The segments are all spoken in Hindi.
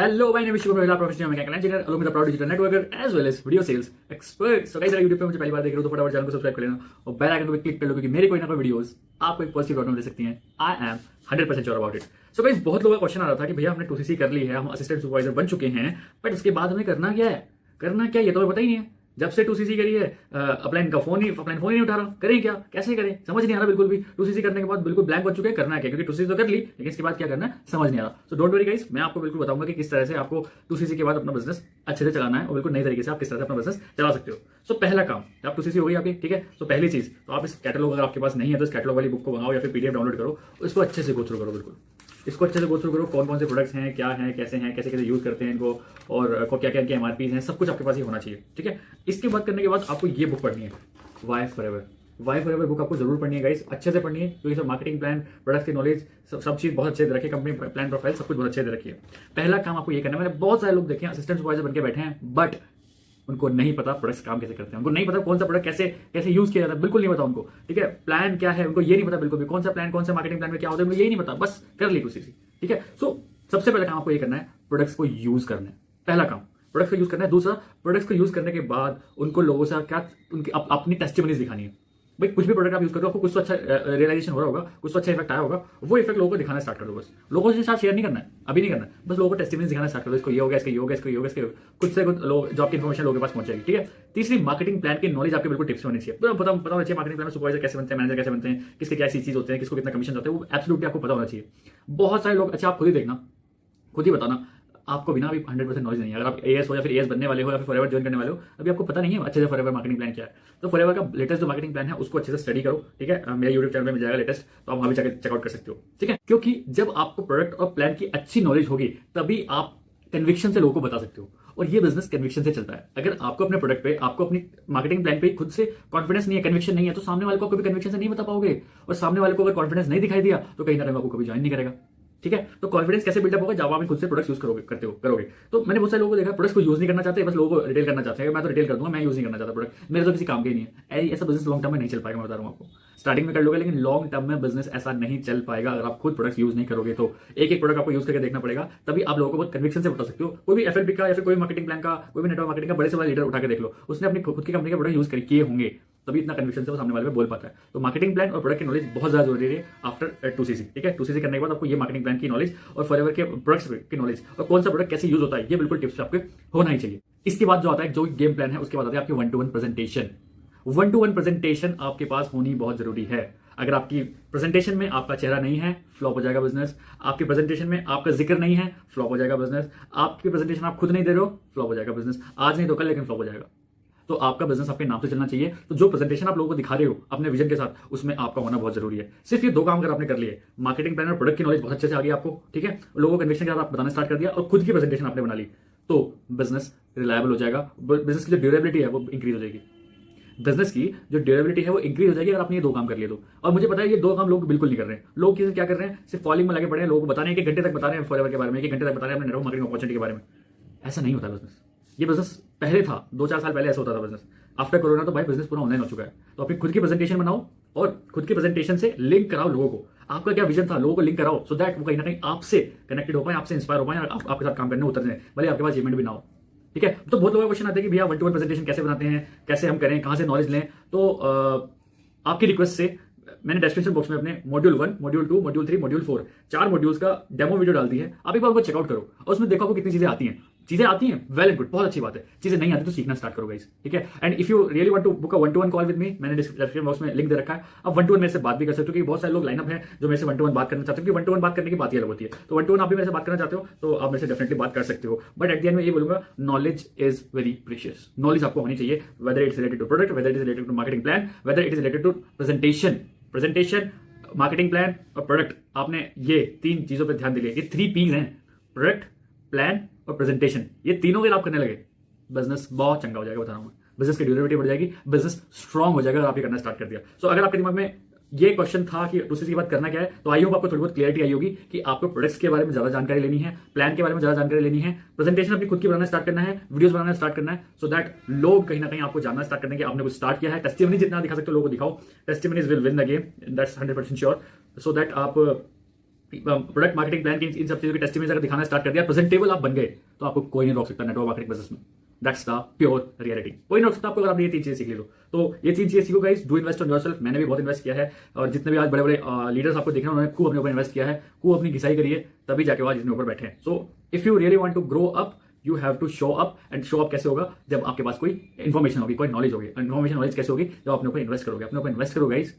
Hello, my name is Shubham Rohila, professional mechanical engineer, along with a proud digital networker as well as video sales expert. So guys, अगर YouTube पे मुझे पहली बार देख रहे हो तो फटाफट चैनल को सब्सक्राइब कर लेना और बेल आइकन को भी क्लिक कर लो क्योंकि मेरी कोई ना कोई वीडियोस आपको एक पॉजिटिव आउटकम दे सकती हैं. I am 100% sure about it. So guys, बहुत लोगों का क्वेश्चन आ रहा था कि भैया हमने 2cc कर ली है, हम असिस्टेंट सुपरवाइजर बन चुके हैं, बट उसके बाद हमें करना क्या है ये तो हमें पता ही नहीं है. जब से 2cc करी है अपलाइन फोन ही नहीं उठा रहा. करें क्या, कैसे करें, समझ नहीं आ रहा बिल्कुल भी. 2cc करने के बाद बिल्कुल ब्लैंक बन चुके हैं, करना है क्या, क्योंकि 2cc तो कर ली लेकिन इसके बाद क्या करना है समझ नहीं आ रहा. सो डोंट वरी गाइस, मैं आपको बिल्कुल बताऊंगा कि किस तरह से आपको 2cc के बाद अपना बिजनेस अच्छे से चलाना है और बिल्कुल नई तरीके से आप किस तरह से अपना बिजनेस चला सकते हो. सो पहला काम, आप 2cc हो गई आपकी, ठीक है. तो पहली चीज तो आप इस कैटलॉग, अगर आपके पास नहीं है तो इस कैटलॉग वाली बुक को मंगाओ या फिर पीडीएफ डाउनलोड करो, इसको अच्छे से गो थ्रू करो. बिल्कुल इसको अच्छे से गो थ्रू करो, कौन कौन से प्रोडक्ट्स हैं, क्या हैं, कैसे कैसे यूज करते हैं इनको, और क्या क्या इनके एमआरपी हैं, सब कुछ आपके पास ही होना चाहिए, ठीक है. इसके बाद करने के बाद आपको ये बुक पढ़नी है, वाई फॉरएवर बुक आपको जरूर पढ़नी है गाइस, अच्छे से पढ़नी है, क्योंकि सब मार्केटिंग प्लान, प्रोडक्ट की नॉलेज, सब चीज बहुत अच्छे से रखी है, कंपनी प्लान प्रोफाइल सब कुछ बहुत अच्छे से रखी है. पहला काम आपको ये करना है. मैंने बहुत सारे लोग देखे हैं असिस्टेंट सुपरवाइजर बनकर बैठे हैं, बट उनको नहीं पता प्रोडक्ट्स काम कैसे करते हैं, उनको नहीं पता कौन सा प्रोडक्ट कैसे यूज किया जाता है, बिल्कुल नहीं पता उनको, ठीक है. प्लान क्या है उनको ये नहीं पता बिल्कुल भी, कौन सा प्लान, कौन सा मार्केटिंग प्लान में क्या होता है उनको यही नहीं पता, बस कर ली 2cc, ठीक है. सो सबसे पहला काम आपको ये करना है, प्रोडक्ट्स को यूज करना है. पहला काम प्रोडक्ट्स को यूज करना है. दूसरा, प्रोडक्ट्स को यूज करने के बाद उनको लोगों से क्या उनकी अपनी टेस्टिमनीज दिखानी है. भाई कुछ भी प्रोडक्ट आप यूज करो, आपको कुछ तो अच्छा रियलाइजेशन हो रहा होगा, कुछ तो अच्छा इफेक्ट आया होगा, वो इफेक्ट लोगों को दिखाना स्टार्ट कर दो. बस लोगों के साथ शेयर नहीं करना है, अभी नहीं करना है, बस लोगों को टेस्टिमनीज दिखाना स्टार्ट कर दो. इसको ये हो गया, इसके ये हो गया, इसको ये हो गया, इसके कुछ से कुछ लोग जॉब की इन्फॉर्मेशन लोगों के पास पहुंचेगी, ठीक है. तीसरी, मार्केटिंग प्लान की नॉलेज आपके बिल्कुल टिप्स होनी चाहिए. तो पता होना चाहिए मार्केटिंग प्लान में सुपरवाइजर कैसे बनते हैं, मैनेजर कैसे बनते हैं, किसके क्या चीज होते हैं, किसको कितना कमीशन होता है, वो एब्सोल्युटली आपको पता होना चाहिए. बहुत सारे लोग, अच्छा आप खुद ही देखना, खुद ही बताना, आपको भी ना अभी 100% नॉलेज नहीं है. अगर आप एएस हो या फिर एएस बनने वाले हो या फिर फॉरएवर ज्वाइन करने वाले हो, अभी आपको पता नहीं है अच्छे से फॉरएवर मार्केटिंग प्लान क्या है. तो फॉरएवर का लेटेस्ट जो मार्केटिंग प्लान है उसको अच्छे से स्टडी करो, ठीक है. मेरे यूट्यूब चैनल में मिल जाएगा लेटेस्ट, तो आप वहां भी जाकर चेकआउट कर सकते हो, ठीक है. क्योंकि जब आपको प्रोडक्ट और प्लान की अच्छी नॉलेज होगी तभी आप कन्विक्शन से लोगों को बता सकते हो, और ये बिजनेस कन्विक्शन से चलता है. अगर आपको अपने प्रोडक्ट पे, आपको अपनी मार्केटिंग प्लान पे खुद से कॉन्फिडेंस नहीं है, कन्विक्शन नहीं है, तो सामने वाले को कभी कन्विक्शन से नहीं बता पाओगे, और सामने वाले को अगर कॉन्फिडेंस नहीं दिखाई दिया तो कहीं ना कहीं आपको कभी ज्वाइन नहीं करेगा, ठीक है. तो कॉन्फिडेंस कैसे बिल्डअप होगा, जब आप खुद से प्रोडक्ट्स यूज करोगे. तो मैंने बहुत सारे लोगों को देखा प्रोडक्ट्स को यूज नहीं करना चाहते, बस लोगों को रिटेल करना चाहते हैं. मैं तो रिटेल कर दूंगा, मैं यूज नहीं करना चाहता प्रोडक्ट, मेरे तो किसी काम के ही नहीं है. ऐसा बिजनेस लॉन्ग टर्म में नहीं चल पाएगा. मैं बता रहा हूं आपको, स्टार्टिंग में कर लोगे लेकिन लॉन्ग टर्म में बिजनेस ऐसा नहीं चल पाएगा अगर आप खुद प्रोडक्ट्स यूज नहीं करोगे. तो एक प्रोडक्ट आपको यूज करके देखना पड़ेगा, तभी आप लोगों को बहुत कन्विक्शन से बता सकते हो. कोई भी एफएलपी का या फिर कोई मार्केटिंग प्लान का, कोई भी नेटवर्क मार्केटिंग का बड़े से बड़ा लीडर उठा के देख लो, उसने अपनी खुद की कंपनी के प्रोडक्ट यूज किए होंगे, तभी इतना कन्विक्शन से वो सामने वाले में बोल पाता है. तो मार्केटिंग प्लान और प्रोडक्ट की नॉलेज बहुत ज्यादा जरूरी है आफ्टर 2cc, ठीक है. 2cc करने के बाद आपको ये मार्केटिंग प्लान की नॉलेज और फॉरएवर के प्रोडक्ट्स की नॉलेज और कौन सा प्रोडक्ट कैसे यूज होता है, ये बिल्कुल टिप्स आपके होना ही चाहिए. इसके बाद जो आता है, जो गेम प्लान है, उसके बाद आता है आपकी 1-to-1 प्रेजेंटेशन. 1-to-1 प्रेजेंटेशन आपके पास होनी बहुत जरूरी है. अगर आपकी प्रेजेंटेशन में आपका चेहरा नहीं है, फ्लॉप हो जाएगा बिजनेस. आपकी प्रेजेंटेशन में आपका जिक्र नहीं है, फ्लॉप हो जाएगा बिजनेस. आपकी प्रेजेंटेशन आप खुद नहीं दे रहे हो, फ्लॉप हो जाएगा बिजनेस. आज नहीं तो कल, लेकिन फ्लॉप हो जाएगा. तो आपका बिजनेस आपके नाम से चलना चाहिए. तो जो प्रेजेंटेशन आप लोगों को दिखा रहे हो अपने विजन के साथ, उसमें आपका होना बहुत जरूरी है. सिर्फ ये 2 काम अगर आपने कर लिए, मार्केटिंग प्लान और प्रोडक्ट की नॉलेज बहुत अच्छे से आ गई आपको, ठीक है, लोगों को कन्विक्शन के साथ आप बताना स्टार्ट कर दिया और खुद की प्रेजेंटेशन आपने बना ली, तो बिजनेस रिलायबल हो जाएगा. बिजनेस की जो ड्यूरेबिलिटी है वो इंक्रीज हो जाएगी. बिजनेस की जो ड्यूरेबिलिटी है वो इंक्रीज हो जाएगी अगर आपने ये 2 काम कर लिए तो. और मुझे पता है ये 2 काम लोग बिल्कुल नहीं कर रहे हैं. लोग क्या कर रहे हैं, सिर्फ फॉलोइंग में लगे पड़े हैं, लोगों को बताने एक घंटे तक बता रहे हैं फॉरएवर के बारे में, 1 घंटे तक बता रहे हैं अपने नेटवर्क मार्केटिंग अपॉर्चुनिटी के बारे में. ऐसा नहीं होता बिजनेस. ये बिजनेस पहले था, 2-4 साल पहले ऐसा होता था बिजनेस. आफ्टर कोरोना तो भाई बिजनेस पूरा ऑनलाइन हो चुका है. तो अपनी खुद की प्रेजेंटेशन बनाओ और खुद की प्रेजेंटेशन से लिंक कराओ लोगों को. आपका क्या विजन था, लोगों को लिंक कराओ, सो दैट वो कहीं ना कहीं आपसे कनेक्टेड हो पाए, आपसे इंस्पायर हो पाए और आपके साथ काम करने उतर जाए, भले आपके पास पेमेंट भी ना हो, ठीक है. तो बहुत लोगों का क्वेश्चन आता है कि भैया 1-to-1 प्रेजेंटेशन कैसे बनाते हैं, कैसे हम करें, कहां से नॉलेज लें. तो आपकी रिक्वेस्ट से मैंने डिस्क्रिप्शन बॉक्स में अपने module 1, module 2, module 3, module 4 4 modules का डेमो वीडियो डाल दी है. आप एक बार उनको चेकआउट करो और उसमें देखो आपको कितनी चीजें आती हैं. चीजें आती हैं, वेल एंड गुड, बहुत अच्छी बात है. चीजें नहीं आती तो सीखना स्टार्ट करो गाइस, ठीक है. And if you really want to book a 1-to-1 call with me, मैंने डिस्क्रिप्शन बॉक्स में लिंक दे रखा है. अब 1-to-1 मेरे से बात भी कर सकते हो, क्योंकि बहुत सारे लोग लाइनअप हैं जो मेरे से 1-to-1 बात करना चाहते हो, क्योंकि 1-to-1 बात करने की बात ही अलग होती है. तो 1-to-1 आप भी मेरे से बात करना चाहते हो तो आप मेरे से डेफिनेटली बात कर सकते हो. बट एट द एंड में ये बोलूंगा, knowledge is very precious. Knowledge आपको होनी चाहिए, whether it is related to product, whether it is related to marketing plan, whether it is related to presentation, marketing plan और प्रोडक्ट. आपने ये 3 चीजों पे ध्यान दिए. ये 3 P's हैं, प्रोडक्ट, प्लान और प्रेजेंटेशन. ये तीनों अगर आप करने लगे, बिजनेस बहुत चंगा हो जाएगा, बता रहा हूं मैं. बिजनेस की ड्यूरेबिलिटी बढ़ जाएगी, बिजनेस स्ट्रांग हो जाएगा अगर आप ये करना स्टार्ट कर दिया. सो अगर आपके दिमाग में ये क्वेश्चन था कि 2cc के बाद करना क्या है, तो आई होप आपको थोड़ी बहुत क्लियरिटी आई होगी कि आपको प्रोडक्ट्स के बारे में ज्यादा जानकारी लेनी है, प्लान के बारे में ज्यादा जानकारी लेनी है, प्रेजेंटेशन अपनी खुद की बनाना स्टार्ट करना है, वीडियोस बनाना स्टार्ट करना है, सो दैट लोग कहीं ना कहीं आपको जानना स्टार्ट करने के आपने कुछ स्टार्ट किया है. टेस्टिमनी जितना दिखा सकते हो लोगों को दिखाओ. Testimonies will win the game, that's 100% sure. So that आप प्रोडक्ट मार्केटिंग प्लान की इन सब चीजों की टेस्टिमोनियल्स अगर दिखाना स्टार्ट कर दिया, प्रेजेंटेबल आप बन गए, तो आपको कोई नहीं रोक सकता नेटवर्क मार्केटिंग बिजनेस में। That's the pure reality. कोई नहीं रोक सकता आपको अगर आपने ये 3 चीजें सीख ली तो ये 3 चीजें सीखो guys. Do invest on yourself. मैंने भी बहुत इन्वेस्ट किया है, और जितने भी आज बड़े बड़े लीडर्स आपको देख रहे हैं उन्होंने खूब अपने ऊपर इन्वेस्ट किया है, खूब अपनी घिसाई करी है, तभी जाके आज इसमें ऊपर बैठे हैं। So if you really want to grow up, you have to show up. And show up कैसे होगा? जब आपके पास कोई इन्फॉर्मेशन होगी, कोई नॉलेज होगी। इन्फॉर्मेशन नॉलेज कैसे होगी? जब अपने ऊपर इन्वेस्ट करोगे, अपने ऊपर इन्वेस्ट करोगे गाइस,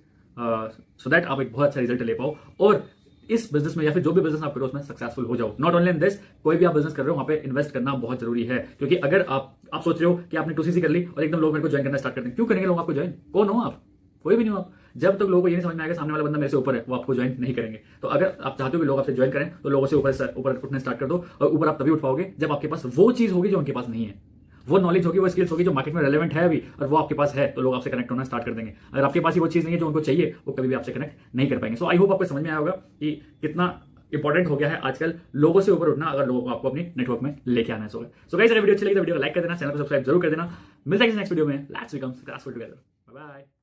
सो दैट आप एक बहुत अच्छा रिजल्ट ले पाओ और इस बिजनेस में या फिर जो भी बिजनेस आप करो उसमें सक्सेसफुल हो जाओ। नॉट ओनली इन दिस, कोई भी आप बिजनेस कर रहे हो वहां पे इन्वेस्ट करना बहुत जरूरी है। क्योंकि अगर आप सोच रहे हो कि आपने 2cc कर ली और एकदम लोग मेरे को ज्वाइन करना स्टार्ट कर दें, क्यों करेंगे लोग आपको ज्वाइन? कौन हो आप? कोई भी नहीं हो आप। जब तक लोगों को ये नहीं समझ में आएगा सामने वाला बंदा मेरे से ऊपर है, वो आपको ज्वाइन नहीं करेंगे। तो अगर आप चाहते हो कि लोग आपसे ज्वाइन करें, तो लोगों से ऊपर उठने स्टार्ट कर दो। और ऊपर आप तभी उठ पाओगे जब आपके पास वो चीज होगी जो उनके पास नहीं है, वो नॉलेज होगी, वो स्किल्स होगी जो मार्केट में रेलेवेंट है अभी, और वो आपके पास है, तो लोग आपसे कनेक्ट होना स्टार्ट कर देंगे। अगर आपके पास ही वो चीज नहीं है जो उनको चाहिए, वो कभी भी आपसे कनेक्ट नहीं कर पाएंगे। सो आई होप आपको समझ में आया होगा कि कितना इंपॉर्टेंट हो गया है आजकल लोगों से ऊपर उठना, अगर लोगों को आपको अपनी नेटवर्क में लेके आना है। सो गाइस, अगर वीडियो अच्छी लगी तो वीडियो को लाइक कर देना, चैनल को सब्सक्राइब जरूर कर देना। मिलते हैं नेक्स्ट वीडियो में। Let's become successful together. Bye bye.